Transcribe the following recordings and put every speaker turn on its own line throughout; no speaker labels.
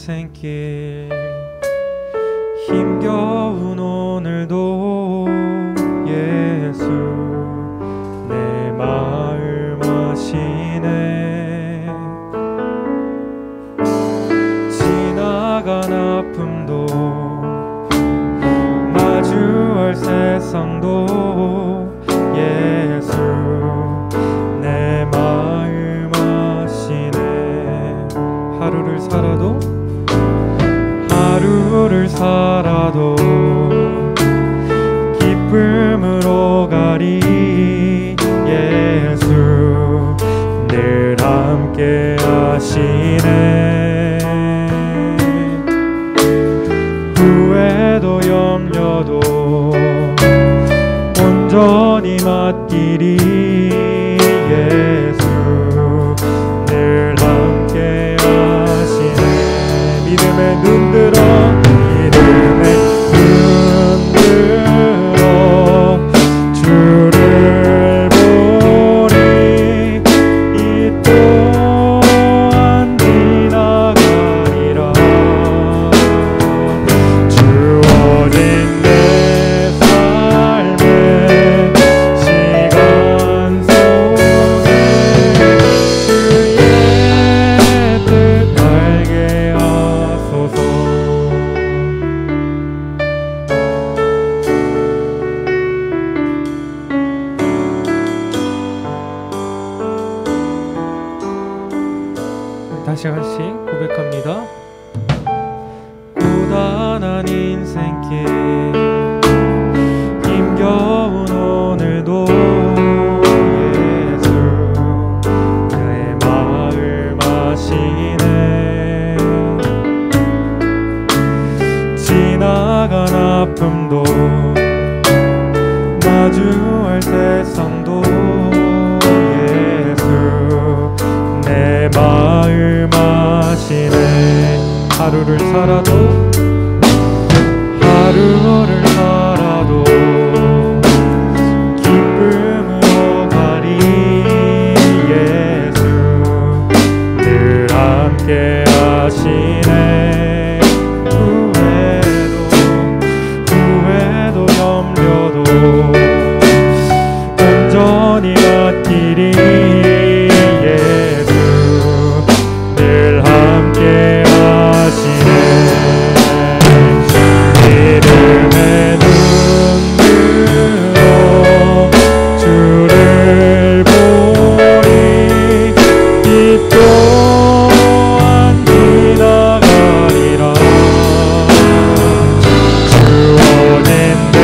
인생길 힘겨운 오늘도 예수 내 마음 아시네. 지나간 아픔도 마주할 세상도 예수 내 마음 아시네. 하루를 살아도 기쁨으로 가리 예수 늘 함께 하시네. 후회도 염려도 온전히 맡기리 예수 늘 함께 하시네. 믿음의 눈 들어 주를 보리. 이 또한 지나가리라. 주어진 내 삶의 시간 속에 주의 뜻 알게 하소서. 다시 한씩 고백합니다. 고단한 인생길 힘겨운 오늘도 예수 나의 마음 아시네. 지나간 아픔도 마주할 세상도 예수 내 마음 아시네. 하루를 살아도 기쁨으로 가리 예수 늘 함께 하시네. 후회도 염려도 온전히 맡기리 예수 늘 함께 하시네. 믿음의 눈 들어 주를 보리. 이 또한 지나가리라. 주어진 내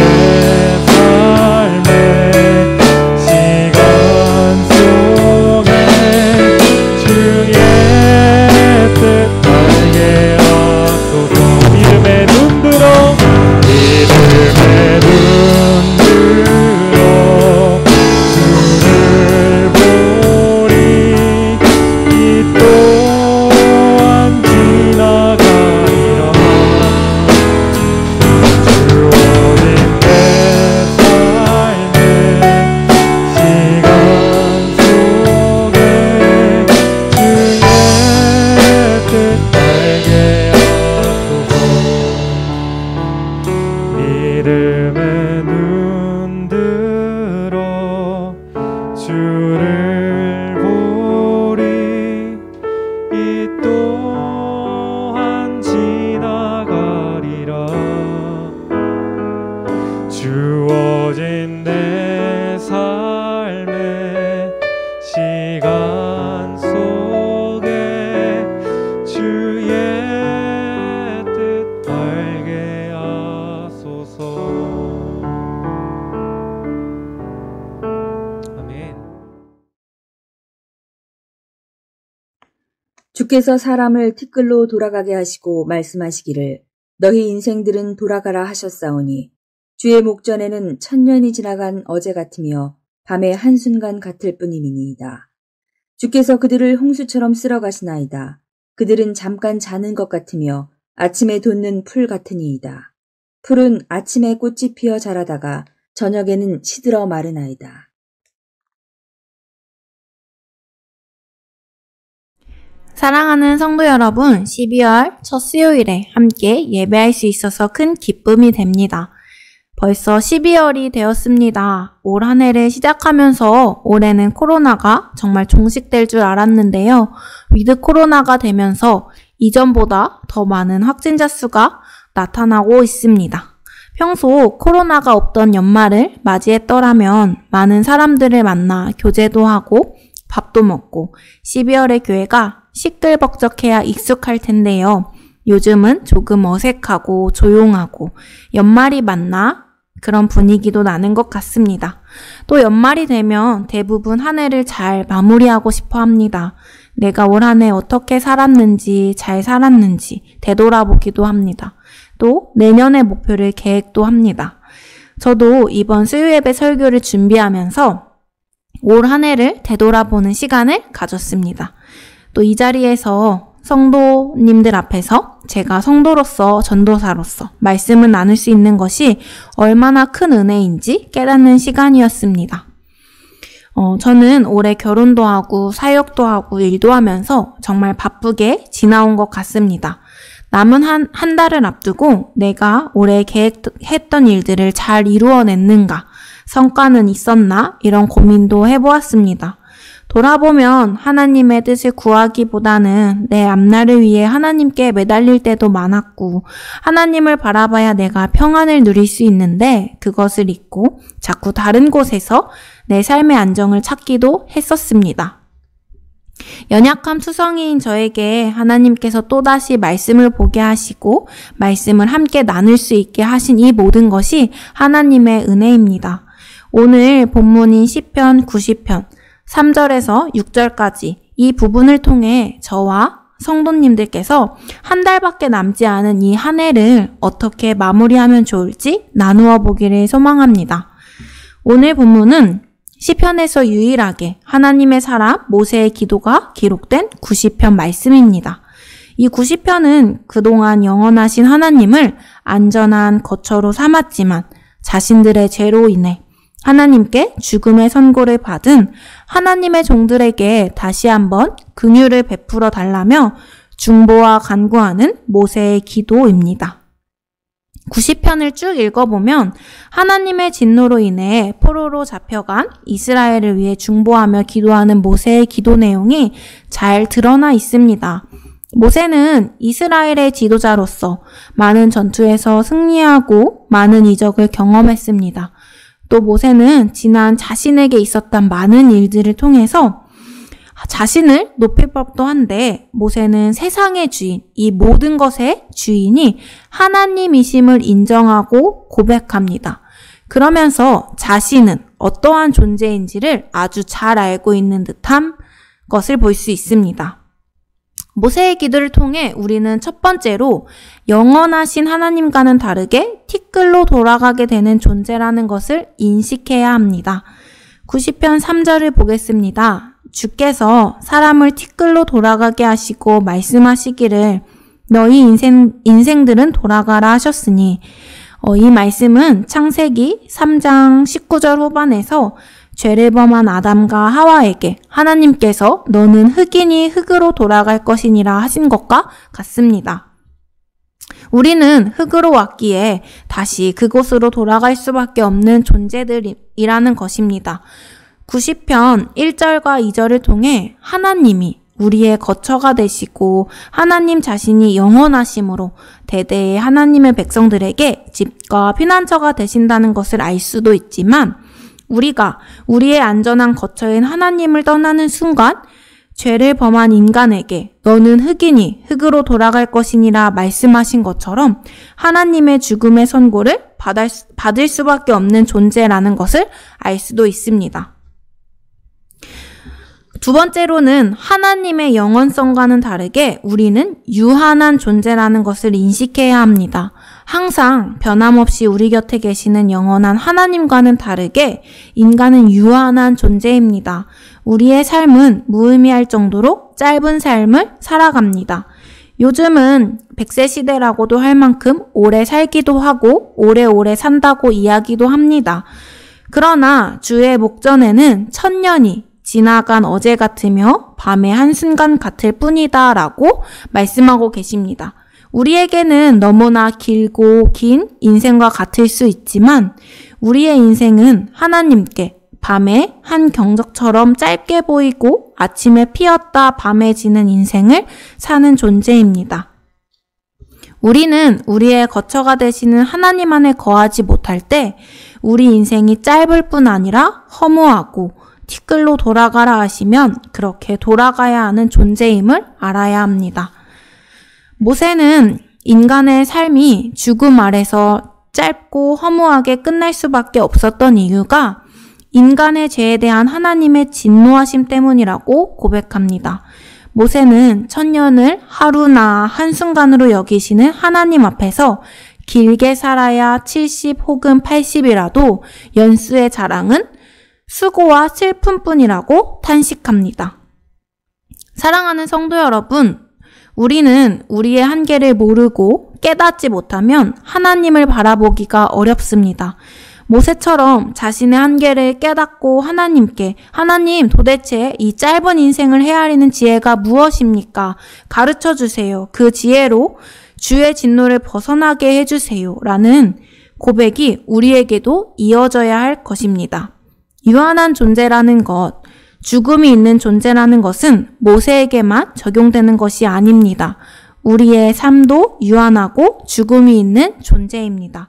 삶의 시간 속에 주의 뜻 알게 하소서. 믿음의 눈 들어 주를 보리. 이 또한 지나가리라. 주어진 내 삶의 시간 속에 주의 뜻 알게 하소서. 믿음의 눈 들어 주를 보리. 이 또한 지나가리라. 주어진 내 삶의 시간 속에 주의 뜻 알게 하소서. 아멘.
주께서 사람을 티끌로 돌아가게 하시고 말씀하시기를 너희 인생들은 돌아가라 하셨사오니 주의 목전에는 천년이 지나간 어제 같으며 밤의 한순간 같을 뿐이니이다. 주께서 그들을 홍수처럼 쓸어 가시나이다. 그들은 잠깐 자는 것 같으며 아침에 돋는 풀 같으니이다. 풀은 아침에 꽃이 피어 자라다가 저녁에는 시들어 마르나이다.
사랑하는 성도 여러분, 12월 첫 수요일에 함께 예배할 수 있어서 큰 기쁨이 됩니다. 벌써 12월이 되었습니다. 올 한 해를 시작하면서 올해는 코로나가 정말 종식될 줄 알았는데요. 위드 코로나가 되면서 이전보다 더 많은 확진자 수가 나타나고 있습니다. 평소 코로나가 없던 연말을 맞이했더라면 많은 사람들을 만나 교제도 하고 밥도 먹고 12월의 교회가 시끌벅적해야 익숙할 텐데요. 요즘은 조금 어색하고 조용하고 연말이 맞나? 그런 분위기도 나는 것 같습니다. 또 연말이 되면 대부분 한 해를 잘 마무리하고 싶어 합니다. 내가 올 한 해 어떻게 살았는지, 잘 살았는지 되돌아보기도 합니다. 또 내년의 목표를 계획도 합니다. 저도 이번 수요예배 설교를 준비하면서 올 한 해를 되돌아보는 시간을 가졌습니다. 또 이 자리에서 성도님들 앞에서 제가 성도로서 전도사로서 말씀을 나눌 수 있는 것이 얼마나 큰 은혜인지 깨닫는 시간이었습니다. 저는 올해 결혼도 하고 사역도 하고 일도 하면서 정말 바쁘게 지나온 것 같습니다. 남은 한 달을 앞두고 내가 올해 계획했던 일들을 잘 이루어냈는가, 성과는 있었나 이런 고민도 해보았습니다. 돌아보면 하나님의 뜻을 구하기보다는 내 앞날을 위해 하나님께 매달릴 때도 많았고 하나님을 바라봐야 내가 평안을 누릴 수 있는데 그것을 잊고 자꾸 다른 곳에서 내 삶의 안정을 찾기도 했었습니다. 연약함 투성이인 저에게 하나님께서 또다시 말씀을 보게 하시고 말씀을 함께 나눌 수 있게 하신 이 모든 것이 하나님의 은혜입니다. 오늘 본문인 시편 90편 3절에서 6절까지 이 부분을 통해 저와 성도님들께서 한 달밖에 남지 않은 이 한 해를 어떻게 마무리하면 좋을지 나누어 보기를 소망합니다. 오늘 본문은 시편에서 유일하게 하나님의 사람 모세의 기도가 기록된 90편 말씀입니다. 이 90편은 그동안 영원하신 하나님을 안전한 거처로 삼았지만 자신들의 죄로 인해 하나님께 죽음의 선고를 받은 하나님의 종들에게 다시 한번 긍휼을 베풀어 달라며 중보와 간구하는 모세의 기도입니다. 90편을 쭉 읽어보면 하나님의 진노로 인해 포로로 잡혀간 이스라엘을 위해 중보하며 기도하는 모세의 기도 내용이 잘 드러나 있습니다. 모세는 이스라엘의 지도자로서 많은 전투에서 승리하고 많은 이적을 경험했습니다. 또 모세는 지난 자신에게 있었던 많은 일들을 통해서 자신을 높일 법도 한데 모세는 세상의 주인, 이 모든 것의 주인이 하나님이심을 인정하고 고백합니다. 그러면서 자신은 어떠한 존재인지를 아주 잘 알고 있는 듯한 것을 볼 수 있습니다. 모세의 기도를 통해 우리는 첫 번째로 영원하신 하나님과는 다르게 티끌로 돌아가게 되는 존재라는 것을 인식해야 합니다. 90편 3절을 보겠습니다. 주께서 사람을 티끌로 돌아가게 하시고 말씀하시기를 너희 인생들은 돌아가라 하셨으니 이 말씀은 창세기 3장 19절 후반에서 죄를 범한 아담과 하와에게 하나님께서 너는 흙이니 흙으로 돌아갈 것이니라 하신 것과 같습니다. 우리는 흙으로 왔기에 다시 그곳으로 돌아갈 수밖에 없는 존재들이라는 것입니다. 90편 1절과 2절을 통해 하나님이 우리의 거처가 되시고 하나님 자신이 영원하심으로 대대의 하나님의 백성들에게 집과 피난처가 되신다는 것을 알 수도 있지만 우리가 우리의 안전한 거처인 하나님을 떠나는 순간 죄를 범한 인간에게 너는 흙이니 흙으로 돌아갈 것이니라 말씀하신 것처럼 하나님의 죽음의 선고를 받을 수밖에 없는 존재라는 것을 알 수도 있습니다. 두 번째로는 하나님의 영원성과는 다르게 우리는 유한한 존재라는 것을 인식해야 합니다. 항상 변함없이 우리 곁에 계시는 영원한 하나님과는 다르게 인간은 유한한 존재입니다. 우리의 삶은 무의미할 정도로 짧은 삶을 살아갑니다. 요즘은 100세 시대라고도 할 만큼 오래 살기도 하고 오래오래 산다고 이야기도 합니다. 그러나 주의 목전에는 1000년이 지나간 어제 같으며 밤의 한순간 같을 뿐이다 라고 말씀하고 계십니다. 우리에게는 너무나 길고 긴 인생과 같을 수 있지만 우리의 인생은 하나님께 밤의 한 경적처럼 짧게 보이고 아침에 피었다 밤에 지는 인생을 사는 존재입니다. 우리는 우리의 거처가 되시는 하나님 안에 거하지 못할 때 우리 인생이 짧을 뿐 아니라 허무하고 티끌로 돌아가라 하시면 그렇게 돌아가야 하는 존재임을 알아야 합니다. 모세는 인간의 삶이 죽음 아래서 짧고 허무하게 끝날 수밖에 없었던 이유가 인간의 죄에 대한 하나님의 진노하심 때문이라고 고백합니다. 모세는 천년을 하루나 한순간으로 여기시는 하나님 앞에서 길게 살아야 70 혹은 80이라도 연수의 자랑은 수고와 슬픔뿐이라고 탄식합니다. 사랑하는 성도 여러분, 우리는 우리의 한계를 모르고 깨닫지 못하면 하나님을 바라보기가 어렵습니다. 모세처럼 자신의 한계를 깨닫고 하나님께 하나님 도대체 이 짧은 인생을 헤아리는 지혜가 무엇입니까? 가르쳐 주세요. 그 지혜로 주의 진노를 벗어나게 해주세요. 라는 고백이 우리에게도 이어져야 할 것입니다. 유한한 존재라는 것, 죽음이 있는 존재라는 것은 모세에게만 적용되는 것이 아닙니다. 우리의 삶도 유한하고 죽음이 있는 존재입니다.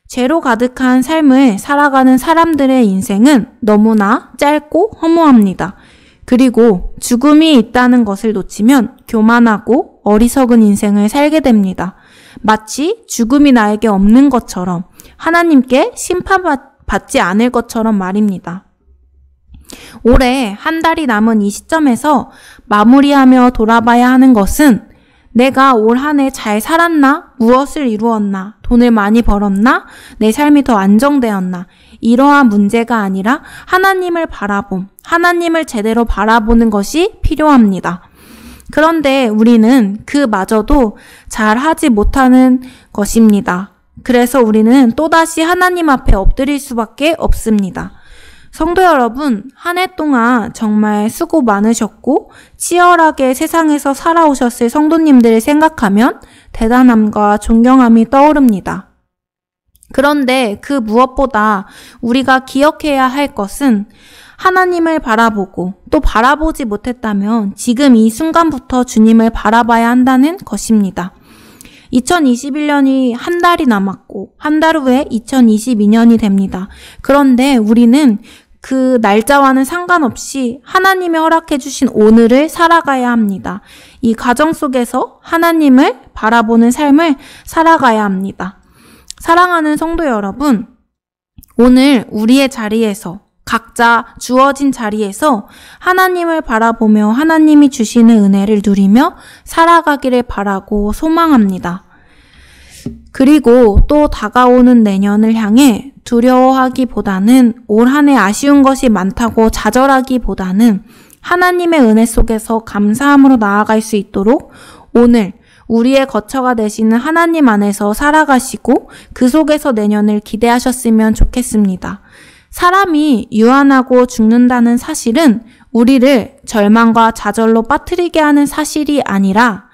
죄로 가득한 삶을 살아가는 사람들의 인생은 너무나 짧고 허무합니다. 그리고 죽음이 있다는 것을 놓치면 교만하고 어리석은 인생을 살게 됩니다. 마치 죽음이 나에게 없는 것처럼 하나님께 심판받지 않을 것처럼 말입니다. 올해 한 달이 남은 이 시점에서 마무리하며 돌아봐야 하는 것은 내가 올 한 해 잘 살았나? 무엇을 이루었나? 돈을 많이 벌었나? 내 삶이 더 안정되었나? 이러한 문제가 아니라 하나님을 하나님을 제대로 바라보는 것이 필요합니다. 그런데 우리는 그마저도 잘 하지 못하는 것입니다. 그래서 우리는 또다시 하나님 앞에 엎드릴 수밖에 없습니다. 성도 여러분, 한 해 동안 정말 수고 많으셨고 치열하게 세상에서 살아오셨을 성도님들을 생각하면 대단함과 존경함이 떠오릅니다. 그런데 그 무엇보다 우리가 기억해야 할 것은 하나님을 바라보고 또 바라보지 못했다면 지금 이 순간부터 주님을 바라봐야 한다는 것입니다. 2021년이 한 달이 남았고 한 달 후에 2022년이 됩니다. 그런데 우리는 그 날짜와는 상관없이 하나님이 허락해 주신 오늘을 살아가야 합니다. 이 가정 속에서 하나님을 바라보는 삶을 살아가야 합니다. 사랑하는 성도 여러분, 오늘 우리의 자리에서 각자 주어진 자리에서 하나님을 바라보며 하나님이 주시는 은혜를 누리며 살아가기를 바라고 소망합니다. 그리고 또 다가오는 내년을 향해 두려워하기보다는 올 한 해 아쉬운 것이 많다고 좌절하기보다는 하나님의 은혜 속에서 감사함으로 나아갈 수 있도록 오늘 우리의 거처가 되시는 하나님 안에서 살아가시고 그 속에서 내년을 기대하셨으면 좋겠습니다. 사람이 유한하고 죽는다는 사실은 우리를 절망과 좌절로 빠뜨리게 하는 사실이 아니라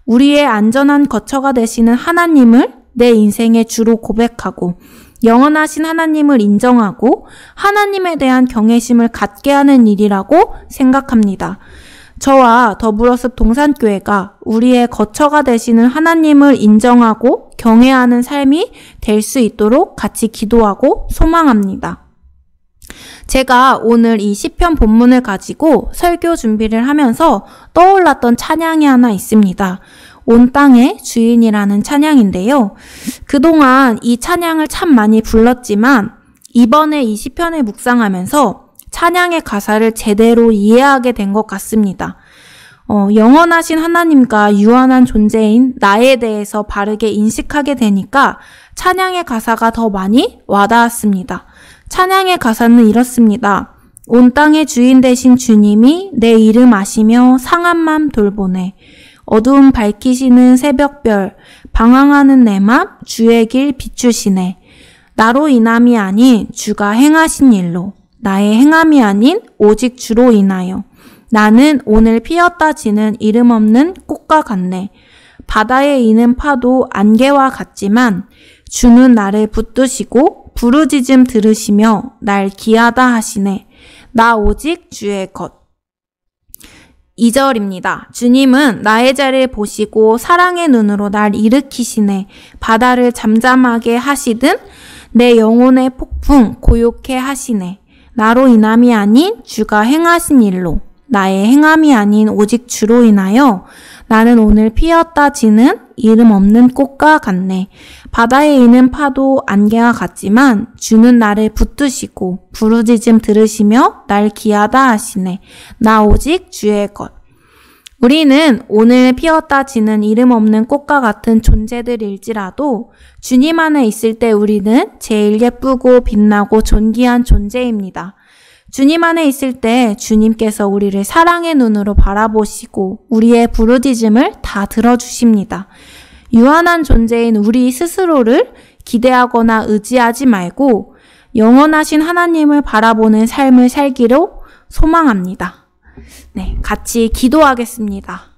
우리의 안전한 거처가 되시는 하나님을 내 인생의 주로 고백하고 영원하신 하나님을 인정하고 하나님에 대한 경외심을 갖게 하는 일이라고 생각합니다. 저와 더불어습 동산교회가 우리의 거처가 되시는 하나님을 인정하고 경외하는 삶이 될 수 있도록 같이 기도하고 소망합니다. 제가 오늘 이 시편 본문을 가지고 설교 준비를 하면서 떠올랐던 찬양이 하나 있습니다. 온 땅의 주인이라는 찬양인데요. 그동안 이 찬양을 참 많이 불렀지만 이번에 이 시편을 묵상하면서 찬양의 가사를 제대로 이해하게 된 것 같습니다. 영원하신 하나님과 유한한 존재인 나에 대해서 바르게 인식하게 되니까 찬양의 가사가 더 많이 와닿았습니다. 찬양의 가사는 이렇습니다. 온 땅의 주인 되신 주님이 내 이름 아시며 상한 맘 돌보네. 어두움 밝히시는 새벽별, 방황하는 내 맘 주의 길 비추시네. 나로 인함이 아닌 주가 행하신 일로 나의 행함이 아닌 오직 주로 인하여. 나는 오늘 피었다 지는 이름 없는 꽃과 같네. 바다에 이는 파도 안개와 같지만 주는 나를 붙드시고 부르짖음 들으시며 날 기하다 하시네. 나 오직 주의 것. 2절입니다. 주님은 나의 죄를 보시고 사랑의 눈으로 날 일으키시네. 바다를 잠잠하게 하시든 내 영혼의 폭풍 고요케 하시네. 나로 인함이 아닌 주가 행하신 일로. 나의 행함이 아닌 오직 주로 인하여 나는 오늘 피었다 지는 이름 없는 꽃과 같네. 바다에 이는 파도 안개와 같지만 주는 나를 붙드시고 부르짖음 들으시며 날 기하다 하시네. 나 오직 주의 것. 우리는 오늘 피었다 지는 이름 없는 꽃과 같은 존재들일지라도 주님 안에 있을 때 우리는 제일 예쁘고 빛나고 존귀한 존재입니다. 주님 안에 있을 때 주님께서 우리를 사랑의 눈으로 바라보시고 우리의 부르짖음을 다 들어주십니다. 유한한 존재인 우리 스스로를 기대하거나 의지하지 말고 영원하신 하나님을 바라보는 삶을 살기로 소망합니다. 네, 같이 기도하겠습니다.